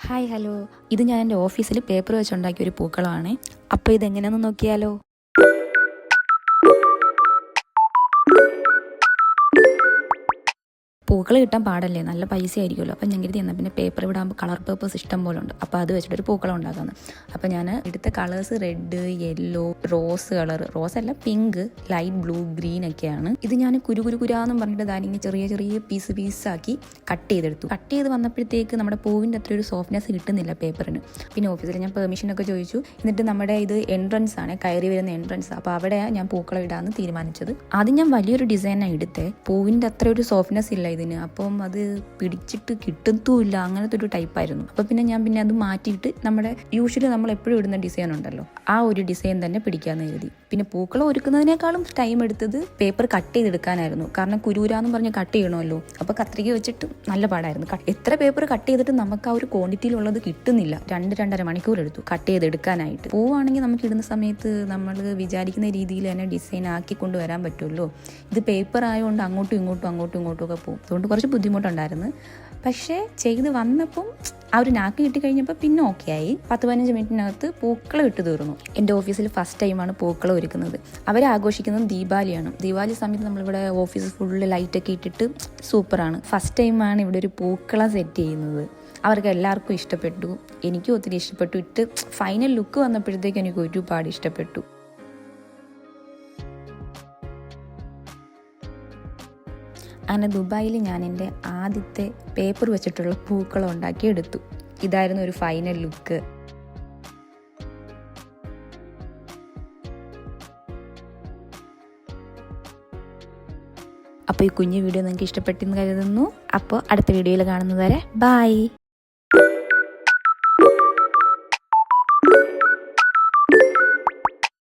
Hi hello, ഇത് ഞാൻ എൻ്റെ ഓഫീസിൽ പേപ്പർ വെച്ചുണ്ടാക്കിയ ഒരു പൂക്കളമാണ്. അപ്പോൾ ഇതെങ്ങനെയാണെന്ന് നോക്കിയാലോ. പൂക്കൾ കിട്ടാൻ പാടല്ലേ, നല്ല പൈസ ആയിരിക്കുമല്ലോ. അപ്പം ഞാൻ കരുതി എന്നാൽ പിന്നെ പേപ്പർ വിടാകുമ്പോൾ കളർ പേപ്പേഴ്സ് ഇഷ്ടം പോലെ ഉണ്ട്, അപ്പോൾ അത് വെച്ചിട്ടൊരു പൂക്കളം ഉണ്ടാക്കാമെന്ന്. അപ്പോൾ ഞാൻ എടുത്ത colours red, yellow, rose colour, rose അല്ല പിങ്ക്, ലൈറ്റ് ബ്ലൂ, ഗ്രീൻ ഒക്കെയാണ്. ഇത് ഞാൻ കുരാന്നും പറഞ്ഞിട്ട് ധാനിങ്ങനെ ചെറിയ ചെറിയ പീസാക്കി കട്ട് ചെയ്തെടുത്തു. കട്ട് ചെയ്ത് വന്നപ്പോഴത്തേക്ക് നമ്മുടെ പൂവിൻ്റെ അത്ര ഒരു സോഫ്റ്റ്നെസ് കിട്ടുന്നില്ല പേപ്പറിന്. പിന്നെ ഓഫീസിൽ ഞാൻ പെർമിഷനൊക്കെ ചോദിച്ചു. എന്നിട്ട് നമ്മുടെ ഇത് എൻട്രൻസ് ആണ്, കയറി വരുന്ന എൻട്രൻസ്. അപ്പോൾ അവിടെയാണ് ഞാൻ പൂക്കളം ഇടാമെന്ന് തീരുമാനിച്ചത്. ആദ്യം ഞാൻ വലിയൊരു ഡിസൈനാണ് എടുത്തത്. പൂവിൻ്റെ അത്ര ഒരു സോഫ്റ്റ്നെസ് ഇല്ല ഇതിന്, അപ്പം അത് പിടിച്ചിട്ട് കിട്ടത്തുമില്ല, അങ്ങനത്തെ ഒരു ടൈപ്പായിരുന്നു. അപ്പോൾ പിന്നെ അത് മാറ്റിയിട്ട് നമ്മുടെ യൂഷ്വലി നമ്മൾ എപ്പോഴും ഇടുന്ന ഡിസൈൻ ഉണ്ടല്ലോ, ആ ഒരു ഡിസൈൻ തന്നെ പിടിക്കാമെന്ന് കരുതി. പിന്നെ പൂക്കളം ഒരുക്കുന്നതിനേക്കാളും ടൈം എടുത്തത് പേപ്പർ കട്ട് ചെയ്തെടുക്കാനായിരുന്നു. കാരണം കുരൂരാന്ന് പറഞ്ഞ് കട്ട് ചെയ്യണമല്ലോ, അപ്പോൾ കത്രിക വെച്ചിട്ട് നല്ല പാടായിരുന്നു. എത്ര പേപ്പർ കട്ട് ചെയ്തിട്ട് നമുക്ക് ആ ഒരു ക്വാണ്ടിറ്റിയിലുള്ളത് കിട്ടുന്നില്ല. 2-2.5 മണിക്കൂർ എടുത്തു കട്ട് ചെയ്തെടുക്കാനായിട്ട്. പൂവാണെങ്കിൽ നമുക്ക് ഇടുന്ന സമയത്ത് നമ്മൾ വിചാരിക്കുന്ന രീതിയിൽ തന്നെ ഡിസൈൻ ആക്കി കൊണ്ടുവരാൻ പറ്റുമല്ലോ. ഇത് പേപ്പർ ആയതുകൊണ്ട് അങ്ങോട്ടും ഇങ്ങോട്ടും ഒക്കെ പോകും. അതുകൊണ്ട് കുറച്ച് ബുദ്ധിമുട്ടുണ്ടായിരുന്നു. പക്ഷേ ചെയ്ത് വന്നപ്പം ആ ഒരു നാക്ക് കിട്ടിക്കഴിഞ്ഞപ്പോൾ പിന്നെ ഓക്കെ ആയി. 10-15 മിനിറ്റിനകത്ത് പൂക്കളം ഇട്ട് തീർന്നു. എൻ്റെ ഓഫീസിൽ ഫസ്റ്റ് ടൈമാണ് പൂക്കളം ഒരുക്കുന്നത്. അവരാഘോഷിക്കുന്നത് ദീപാവലിയാണ്. ദീപാവലി സമയത്ത് നമ്മളിവിടെ ഓഫീസ് ഫുള്ള് ലൈറ്റൊക്കെ ഇട്ടിട്ട് സൂപ്പറാണ്. ഫസ്റ്റ് ടൈമാണ് ഇവിടെ ഒരു പൂക്കളം സെറ്റ് ചെയ്യുന്നത്. അവർക്ക് എല്ലാവർക്കും ഇഷ്ടപ്പെട്ടു, എനിക്കും ഒത്തിരി ഇഷ്ടപ്പെട്ടു. ഇട്ട് ഫൈനൽ ലുക്ക് വന്നപ്പോഴത്തേക്ക് എനിക്ക് ഒരുപാട് ഇഷ്ടപ്പെട്ടു. അങ്ങനെ ദുബായിൽ ഞാൻ എൻ്റെ ആദ്യത്തെ പേപ്പർ വെച്ചിട്ടുള്ള പൂക്കളം ഉണ്ടാക്കി എടുത്തു. ഇതായിരുന്നു ഒരു ഫൈനൽ ലുക്ക്. അപ്പോൾ ഈ കുഞ്ഞു വീഡിയോ നിങ്ങൾക്ക് ഇഷ്ടപ്പെട്ടെന്ന് കരുതുന്നു. അപ്പോൾ അടുത്ത വീഡിയോയിൽ കാണുന്നത് വരെ ബൈ.